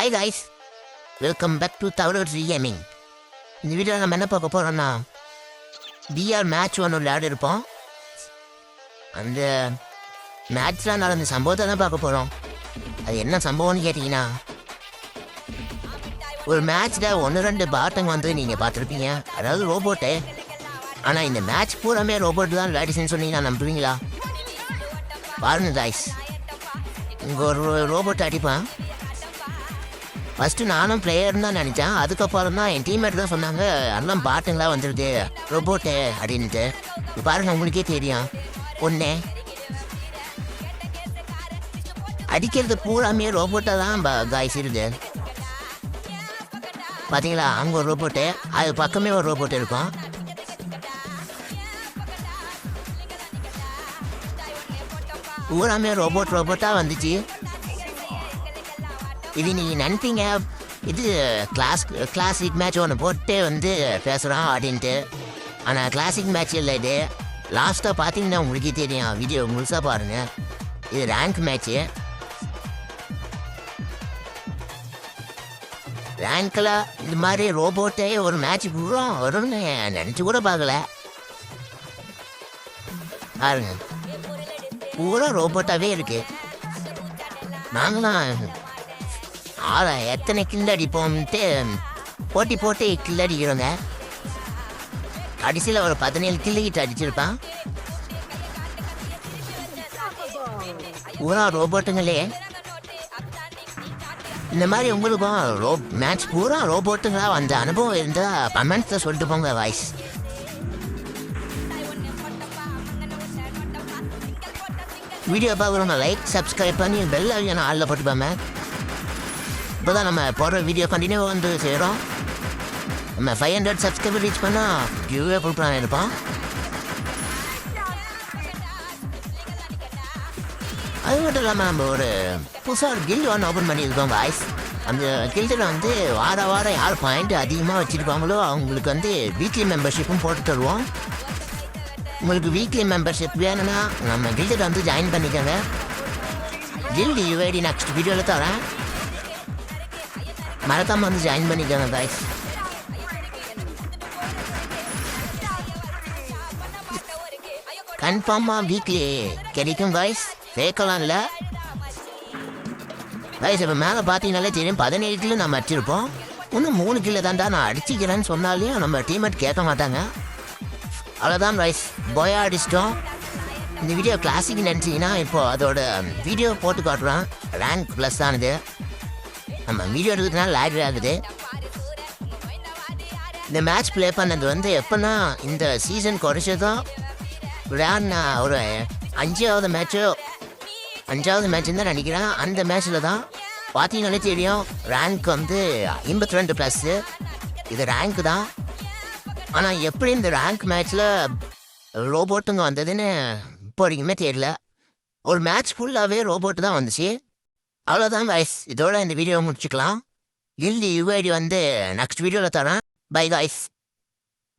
Hi guys, welcome back to தவறு gaming. இந்த வீடியோவில் நம்ம என்ன பார்க்க போகிறோம்னா பிஆர் மேட்ச் ஒன்று விளையாடிருப்போம். அந்த மேட்ச்சில் நடந்த சம்பவத்தை தான் பார்க்க போகிறோம். அது என்ன சம்பவம்னு கேட்டிங்கன்னா, ஒரு மேட்ச்சில் 1-2 பாட்டங்க வந்து நீங்கள் பார்த்துருப்பீங்க, அதாவது ரோபோட்டு. ஆனால் இந்த மேட்ச் பூராமே ரோபோட்டு தான் விளையாடிச்சுன்னு சொன்னீங்கன்னா நம்புவீங்களா? பாருங்க காய்ஸ், இங்கே ஒரு ரோபோட் அடிப்பான். ஃபஸ்ட்டு நானும் பிளேயர்னு தான் நினச்சேன். அதுக்கப்புறம் தான் என் டீம்மேட் தான் சொன்னாங்க, எல்லாம் பாட்டுங்களாம் வந்துடுது ரோபோட்டு அப்படின்ட்டு. பாருங்க, உங்களுக்கே தெரியும். ஒன்று அடிக்கிறது பூராமே ரோபோட்டாக தான் காய்ஸ் இருது. பார்த்தீங்களா, அங்கே ஒரு ரோபோட்டு, அது பக்கமே ஒரு ரோபோட் இருக்கும். பூராமே ரோபோட்டாக வந்துச்சு. இது நீங்கள் நினைப்பீங்க இது கிளாசிக் மேட்ச் ஒன்று போட்டு வந்து பேசுகிறோம் அப்படின்ட்டு. ஆனால் கிளாசிக் மேட்ச் இல்லை இது. லாஸ்ட்டாக பார்த்தீங்கன்னா உங்களுக்கே தெரியும், வீடியோ முழுசாக பாருங்கள். இது ரேங்க் மேட்ச்சு. ரேங்கில் இது மாதிரி ரோபோட்டே ஒரு மேட்ச் பூரா வரும்னு நினச்சி கூட பார்க்கல. பாருங்க, பூரா ரோபோட்டாகவே இருக்குது. நாங்களாம் எத்தனை கில் அடிப்போம்ட்டு போட்டி போட்டு கில் அடிக்கிறோங்க. கடைசியில் ஒரு 17 கில்லுக்கிட்ட அடிச்சிருப்பான். பூரா ரோபோட்டுங்களே. இந்த மாதிரி உங்களுக்கும் மேட்ச் பூரா ரோபோட்டுங்களா வந்த அனுபவம் இருந்தால் கமெண்ட்ஸில் சொல்லிட்டு போங்க வாய்ஸ். வீடியோ பார்க்குறவங்க லைக் சப்ஸ்கிரைப் பண்ணி பெல் ஐக்கான ஆளில் போட்டுப்பாங்க. இப்போ தான் நம்ம போடுற வீடியோ கண்டினியூ வந்து செய்கிறோம். நம்ம 500 சப்ஸ்கிரைபர் ரீச் பண்ணால் கிவ்வே கொடுக்கலாம் இருப்போம். அது மட்டும் இல்லாமல் நம்ம ஒரு புதுசாக ஒரு கில்டு ஒன்று ஓப்பன் பண்ணியிருக்கோம் வாய்ஸ். அந்த கில்டில் வந்து வாரம் யார் பாயிண்ட் அதிகமாக வச்சுருப்பாங்களோ அவங்களுக்கு வந்து வீக்லி மெம்பர்ஷிப்பும் போட்டு தருவோம். உங்களுக்கு வீக்லி மெம்பர்ஷிப் வேணும்னா நம்ம கில்டில் வந்து ஜாயின் பண்ணிக்கோங்க. கில்டு யூஐடி நெக்ஸ்ட் வீடியோவில் தரேன், மறக்காம வந்து ஜாயின் பண்ணிக்கோங்க காய்ஸ். கன்ஃபார்மாக வீக்லி கிடைக்கும் காய்ஸ், கேட்கலாம் இல்லை காய்ஸ். இப்போ மேலே பார்த்தீங்கனாலே தெரியும், 17 கிலோ நம்ம அடிச்சிருப்போம். இன்னும் 3 கிலோ தான்டா நான் அடிச்சிக்கிறேன்னு சொன்னாலையும் நம்ம டீம்மேட் கேட்க மாட்டாங்க. அவ்வளோதான் காய்ஸ், போயா அடிச்சிட்டோம். இந்த வீடியோ கிளாசிக் நினச்சிங்கன்னா இப்போது அதோட வீடியோ போட்டு காட்டுறோம். ரேங்க் ப்ளஸ் ஆனது, நம்ம வீடியோ எடுக்கிறதுனால லேக் ஆகுது. இந்த மேட்ச் ப்ளே பண்ணது வந்து எப்போனா இந்த சீசன் குறைச்சதும் விளையாடின ஒரு 5வது மேட்ச்சுன்னு தான் நினைக்கிறேன். அந்த மேட்ச்சில் தான் பார்த்தீங்கன்னாலே தெரியும், ரேங்க் வந்து 52 ப்ளஸ்ஸு. இது ரேங்க் தான். ஆனால் எப்படி இந்த ரேங்க் மேட்ச்சில் ரோபோட்டுங்க வந்ததுன்னு இப்போ வரைக்குமே தெரியல. ஒரு மேட்ச் ஃபுல்லாகவே ரோபோட்டு தான் வந்துச்சு. அவ்வளோதான் காய்ஸ், இதோட இந்த வீடியோ முடிச்சுக்கலாம். கில்டி யூஐடி வந்து நெக்ஸ்ட் வீடியோவில் தரேன். By guys.